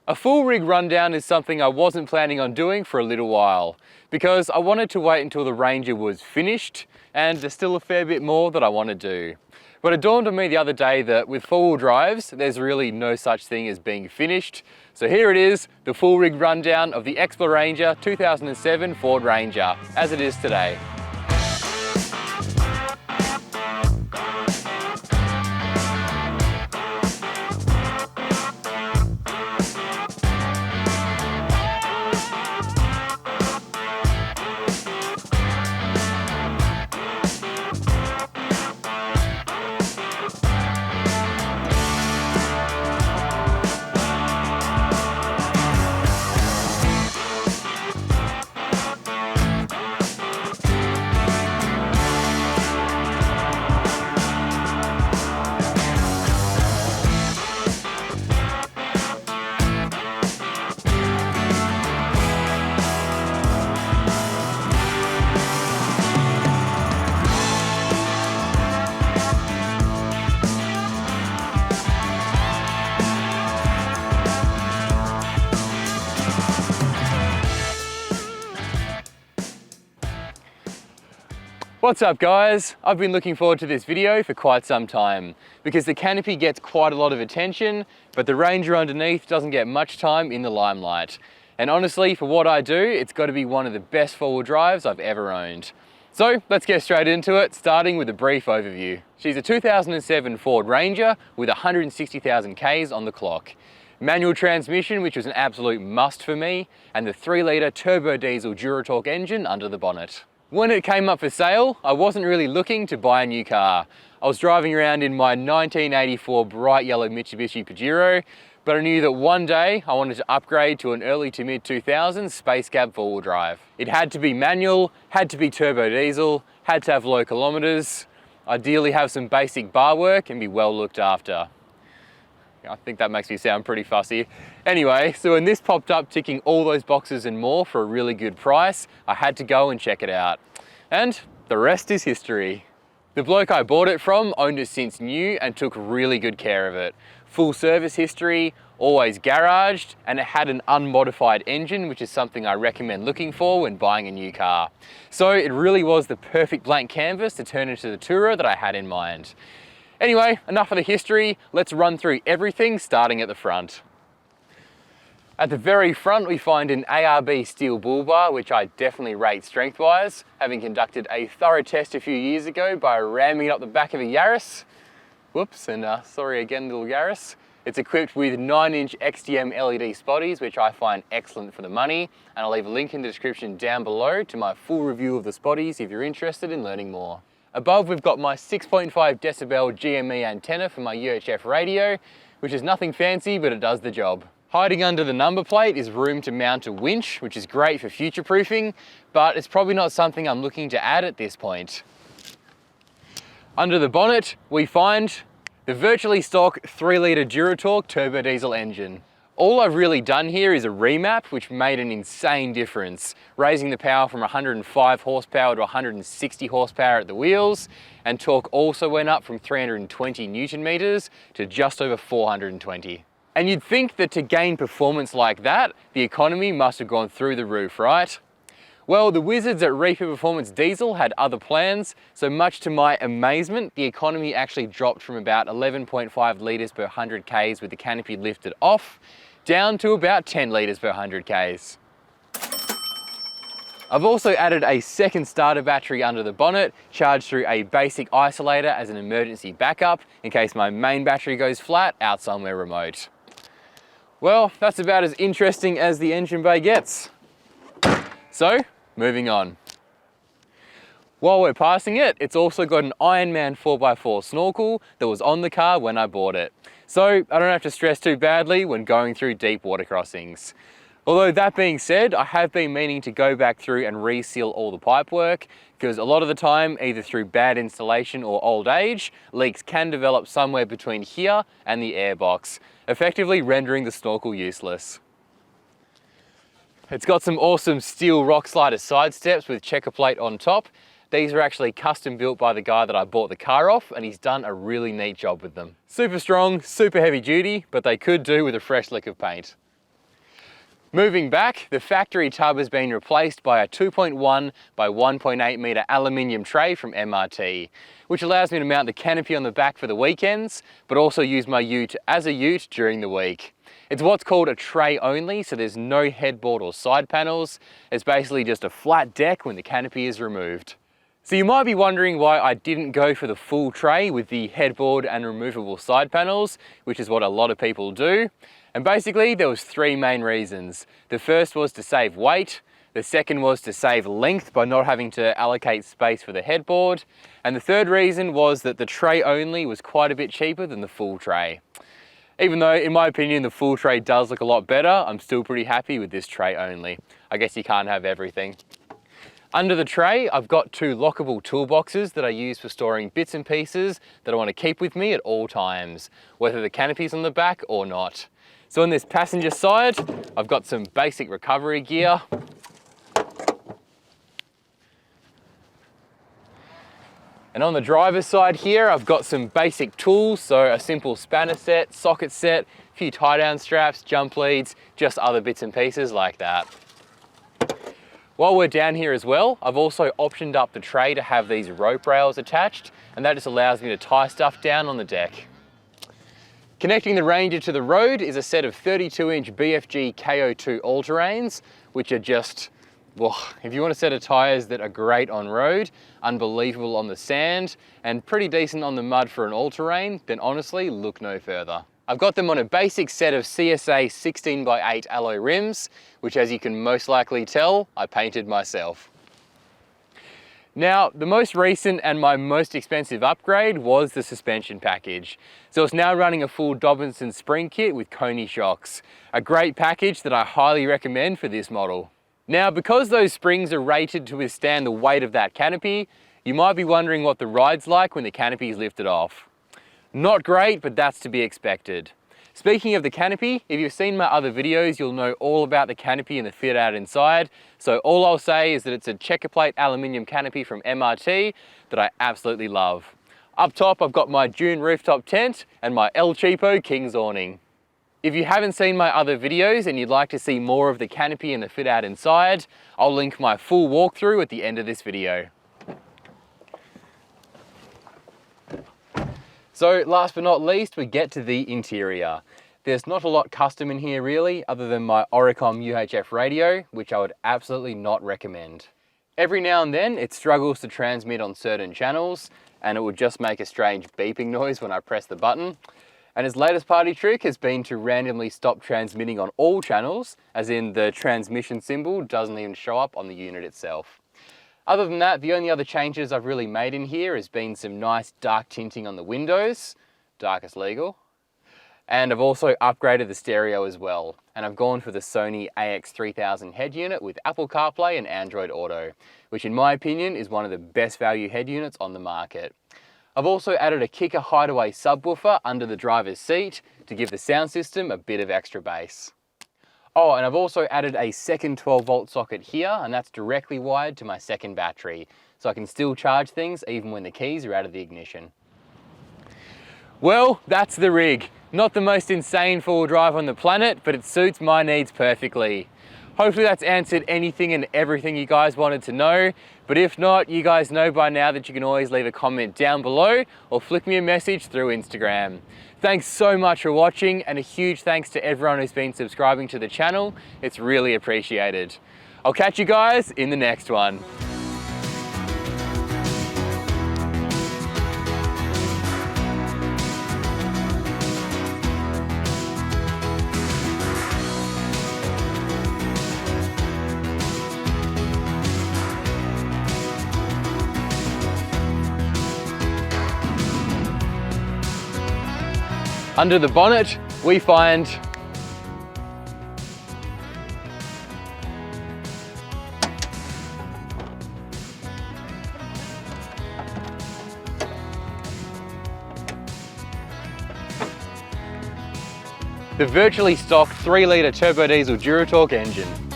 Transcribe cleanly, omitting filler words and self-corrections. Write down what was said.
A full rig rundown is something I wasn't planning on doing for a little while because I wanted to wait until the Ranger was finished and there's still a fair bit more that I want to do. But it dawned on me the other day that with four-wheel drives, there's really no such thing as being finished. So here it is, the full rig rundown of the Exploranger 2007 Ford Ranger, as it is today. What's up guys? I've been looking forward to this video for quite some time because the canopy gets quite a lot of attention, but the Ranger underneath doesn't get much time in the limelight. And honestly, for what I do, it's got to be one of the best four-wheel drives I've ever owned. So let's get straight into it, starting with a brief overview. She's a 2007 Ford Ranger with 160,000 Ks on the clock. Manual transmission, which was an absolute must for me, and the 3-litre turbo diesel Duratorque engine under the bonnet. When it came up for sale, I wasn't really looking to buy a new car. I was driving around in my 1984 bright yellow Mitsubishi Pajero, but I knew that one day I wanted to upgrade to an early to mid 2000s space cab four-wheel drive. It had to be manual, had to be turbo diesel, had to have low kilometres, ideally have some basic bar work and be well looked after. I think that makes me sound pretty fussy. Anyway, so when this popped up ticking all those boxes and more for a really good price, I had to go and check it out. And the rest is history. The bloke I bought it from owned it since new and took really good care of it. Full service history, always garaged, and it had an unmodified engine, which is something I recommend looking for when buying a new car. So it really was the perfect blank canvas to turn into the tourer that I had in mind. Anyway, enough of the history, let's run through everything starting at the front. At the very front we find an ARB steel bull bar, which I definitely rate strength-wise, having conducted a thorough test a few years ago by ramming it up the back of a Yaris. Whoops, and sorry again little Yaris. It's equipped with 9-inch XDM LED spotties, which I find excellent for the money, and I'll leave a link in the description down below to my full review of the spotties if you're interested in learning more. Above we've got my 6.5 decibel GME antenna for my UHF radio, which is nothing fancy but it does the job. Hiding under the number plate is room to mount a winch, which is great for future proofing, but it's probably not something I'm looking to add at this point. Under the bonnet we find the virtually stock 3-litre Duratorque turbo diesel engine. All I've really done here is a remap, which made an insane difference, raising the power from 105 horsepower to 160 horsepower at the wheels, and torque also went up from 320 Newton meters to just over 420. And you'd think that to gain performance like that, the economy must have gone through the roof, right? Well, the wizards at Reaper Performance Diesel had other plans, so much to my amazement, the economy actually dropped from about 11.5 litres per 100 Ks with the canopy lifted off, down to about 10 litres per 100 Ks. I've also added a second starter battery under the bonnet, charged through a basic isolator as an emergency backup, in case my main battery goes flat out somewhere remote. Well, that's about as interesting as the engine bay gets. So, moving on. While we're passing it, it's also got an Ironman 4x4 snorkel that was on the car when I bought it. So I don't have to stress too badly when going through deep water crossings. Although that being said, I have been meaning to go back through and reseal all the pipework, because a lot of the time, either through bad installation or old age, leaks can develop somewhere between here and the airbox, effectively rendering the snorkel useless. It's got some awesome steel rock slider side steps with checker plate on top. These are actually custom built by the guy that I bought the car off, and he's done a really neat job with them. Super strong, super heavy duty, but they could do with a fresh lick of paint. Moving back, the factory tub has been replaced by a 2.1 by 1.8 metre aluminium tray from MRT, which allows me to mount the canopy on the back for the weekends, but also use my ute as a ute during the week. It's what's called a tray only, so there's no headboard or side panels. It's basically just a flat deck when the canopy is removed. So you might be wondering why I didn't go for the full tray with the headboard and removable side panels, which is what a lot of people do. And basically there was three main reasons. The first was to save weight, the second was to save length by not having to allocate space for the headboard, and the third reason was that the tray only was quite a bit cheaper than the full tray. Even though, in my opinion, the full tray does look a lot better, I'm still pretty happy with this tray only. I guess you can't have everything. Under the tray, I've got two lockable toolboxes that I use for storing bits and pieces that I want to keep with me at all times, whether the canopy's on the back or not. So on this passenger side, I've got some basic recovery gear. And on the driver's side here, I've got some basic tools, so a simple spanner set, socket set, a few tie-down straps, jump leads, just other bits and pieces like that. While we're down here as well, I've also optioned up the tray to have these rope rails attached, and that just allows me to tie stuff down on the deck. Connecting the Ranger to the road is a set of 32-inch BFG KO2 all-terrains, which are just, well, if you want a set of tyres that are great on road, unbelievable on the sand, and pretty decent on the mud for an all-terrain, then honestly, look no further. I've got them on a basic set of CSA 16x8 alloy rims, which, as you can most likely tell, I painted myself. Now, the most recent and my most expensive upgrade was the suspension package. So it's now running a full Dobinson spring kit with Coney shocks. A great package that I highly recommend for this model. Now, because those springs are rated to withstand the weight of that canopy, you might be wondering what the ride's like when the canopy is lifted off. Not great, but that's to be expected. Speaking of the canopy, if you've seen my other videos, you'll know all about the canopy and the fit out inside. So all I'll say is that it's a checker plate aluminium canopy from MRT that I absolutely love. Up top, I've got my Dune rooftop tent and my El Cheapo King's awning. If you haven't seen my other videos and you'd like to see more of the canopy and the fit out inside, I'll link my full walkthrough at the end of this video. So last but not least, we get to the interior. There's not a lot custom in here really, other than my Oricom UHF radio, which I would absolutely not recommend. Every now and then it struggles to transmit on certain channels, and it would just make a strange beeping noise when I press the button. And his latest party trick has been to randomly stop transmitting on all channels, as in the transmission symbol doesn't even show up on the unit itself. Other than that, the only other changes I've really made in here has been some nice dark tinting on the windows, darkest legal. And I've also upgraded the stereo as well. And I've gone for the Sony AX3000 head unit with Apple CarPlay and Android Auto, which in my opinion is one of the best value head units on the market. I've also added a Kicker Hideaway subwoofer under the driver's seat to give the sound system a bit of extra bass. Oh, and I've also added a second 12-volt socket here, and that's directly wired to my second battery, so I can still charge things even when the keys are out of the ignition. Well, that's the rig. Not the most insane four-wheel drive on the planet, but it suits my needs perfectly. Hopefully that's answered anything and everything you guys wanted to know, but if not, you guys know by now that you can always leave a comment down below or flick me a message through Instagram. Thanks so much for watching, and a huge thanks to everyone who's been subscribing to the channel. It's really appreciated. I'll catch you guys in the next one. Under the bonnet, we find the virtually stock 3-litre turbo diesel Duratorque engine.